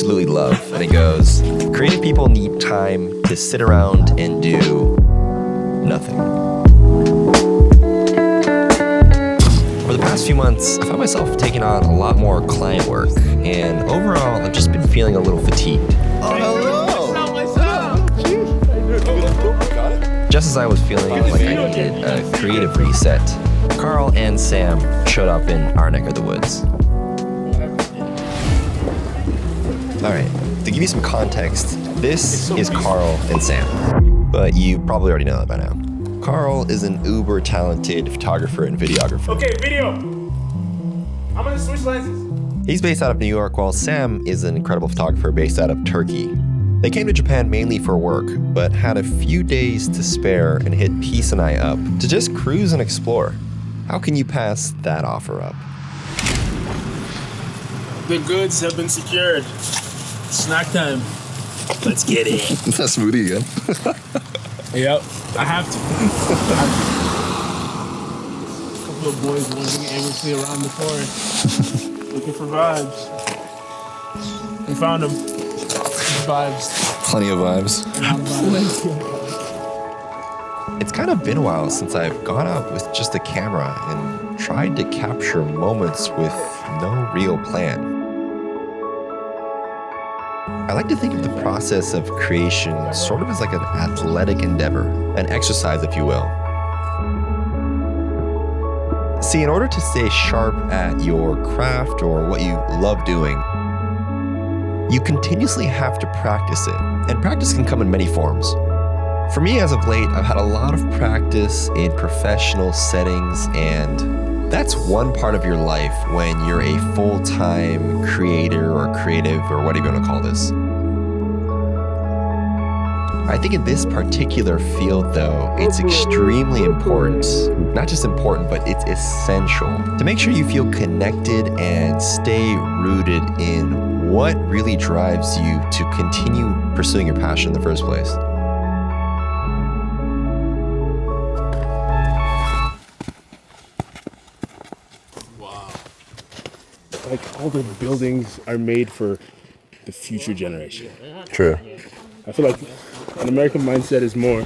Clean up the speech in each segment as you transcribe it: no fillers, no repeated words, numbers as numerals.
absolutely love. And it goes, creative people need time to sit around and do nothing. Over the past few months, I found myself taking on a lot more client work, and overall, I've just been feeling a little fatigued. Oh, hello! Just as I was feeling like I needed a creative reset, Carl and Sam showed up in our neck of the woods. All right, to give you some context, this is Carl and Sam, but you probably already know that by now. Carl is an uber talented photographer and videographer. Okay, video. I'm gonna switch lenses. He's based out of New York, while Sam is an incredible photographer based out of Turkey. They came to Japan mainly for work, but had a few days to spare and hit Peace and I up to just cruise and explore. How can you pass that offer up? The goods have been secured. Snack time. Let's get it. That smoothie again. Yep, I have to. A couple of boys wandering aimlessly around the forest, looking for vibes. We found them. Vibes. Plenty of vibes. It's kind of been a while since I've gone out with just a camera and tried to capture moments with no real plan. I like to think of the process of creation sort of as like an athletic endeavor, an exercise, if you will. See, in order to stay sharp at your craft or what you love doing, you continuously have to practice it, and practice can come in many forms. For me, as of late, I've had a lot of practice in professional settings, and that's one part of your life when you're a full-time creator or creative or whatever you want to call this. I think in this particular field, though, it's extremely important, not just important, but it's essential to make sure you feel connected and stay rooted in what really drives you to continue pursuing your passion in the first place. Wow. Like all the buildings are made for the future generation. True. I feel like an American mindset is more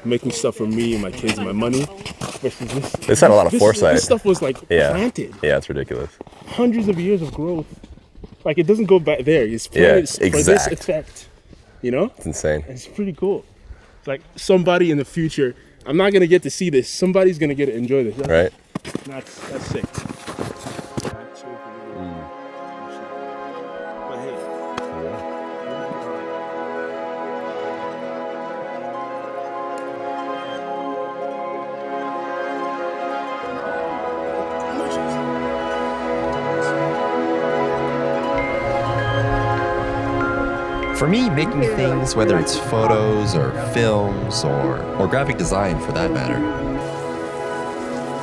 making stuff for me and my kids and my money. Versus this. It's had a lot of foresight. This stuff was like planted. Yeah, it's ridiculous. Hundreds of years of growth. Like it doesn't go back there. It's planted for this effect. You know? It's insane. It's pretty cool. It's like somebody in the future, I'm not gonna get to see this. Somebody's gonna get to enjoy this. Right? That's sick. But hey. For me, making things, whether it's photos or films or graphic design for that matter,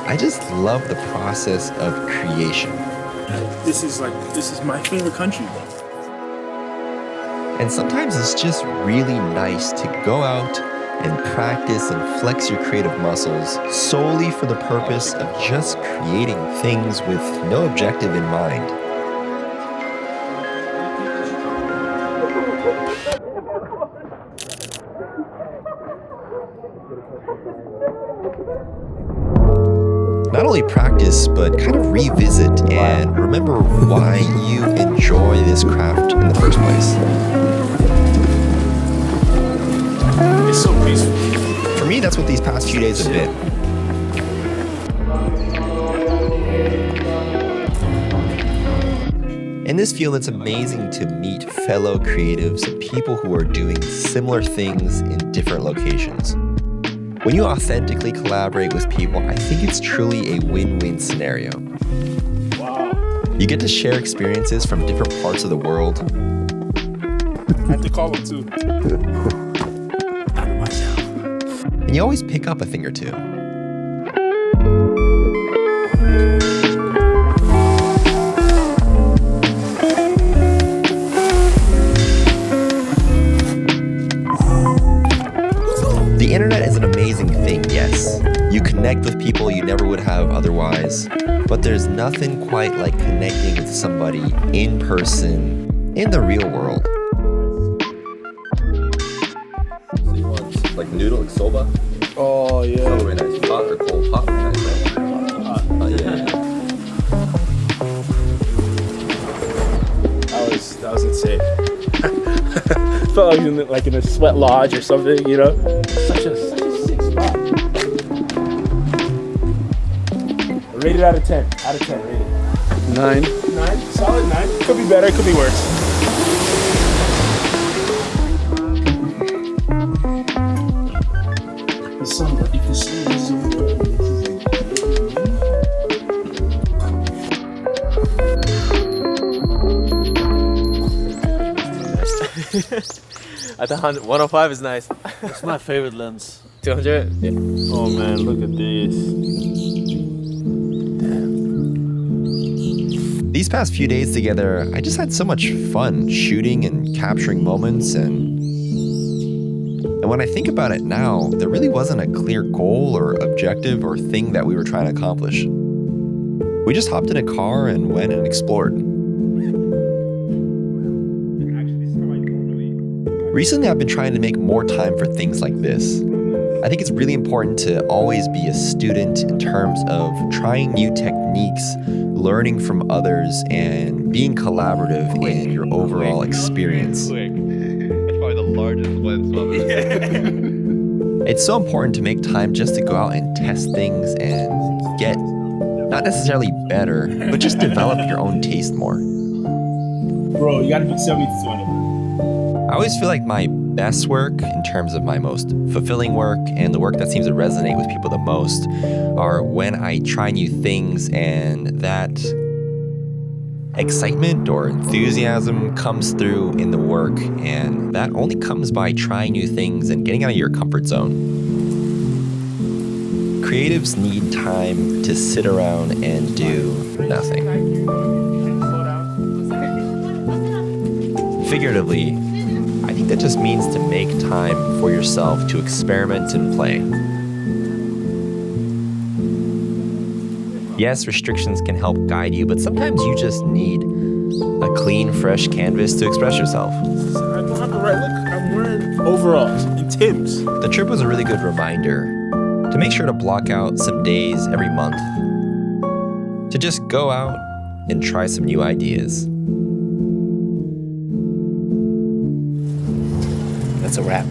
I just love the process of creation. This is my favorite country. And sometimes it's just really nice to go out and practice and flex your creative muscles solely for the purpose of just creating things with no objective in mind. Not only practice, but kind of revisit and remember why you enjoy this craft in the first place. It's so peaceful. For me, that's what these past few days have been. In this field, it's amazing to meet fellow creatives and people who are doing similar things in different locations. When you authentically collaborate with people, I think it's truly a win-win scenario. Wow. You get to share experiences from different parts of the world. I have to call them too. And you always pick up a thing or two. The internet is an amazing thing, yes. You connect with people you never would have otherwise, but there's nothing quite like connecting with somebody in person in the real world. So you want like noodle, like soba? Oh yeah. Soba very nice. Hot or cold? Hot very nice, right? Yeah. That was insane. Felt like in a sweat lodge or something, you know? Such a sick spot. Rated out of 10. Out of 10, rated. 9. 9? Solid 9. Could be better, could be worse. You can see the zoom. At the 105 is nice. It's my favorite lens. 200? Yeah. Oh man, look at this. These past few days together, I just had so much fun shooting and capturing moments, and when I think about it now, there really wasn't a clear goal or objective or thing that we were trying to accomplish. We just hopped in a car and went and explored. Recently, I've been trying to make more time for things like this. I think it's really important to always be a student in terms of trying new techniques, learning from others, and being collaborative in your overall experience. It's probably the largest lens I've ever seen. It's so important to make time just to go out and test things and get, not necessarily better, but just develop your own taste more. Bro, you gotta sell me this one. I always feel like my best work, in terms of my most fulfilling work and the work that seems to resonate with people the most, are when I try new things and that excitement or enthusiasm comes through in the work, and that only comes by trying new things and getting out of your comfort zone. Creatives need time to sit around and do nothing. Figuratively, I think that just means to make time for yourself to experiment and play. Yes, restrictions can help guide you, but sometimes you just need a clean, fresh canvas to express yourself. I'm wearing overalls and Timbs. The trip was a really good reminder to make sure to block out some days every month to just go out and try some new ideas. That's a wrap.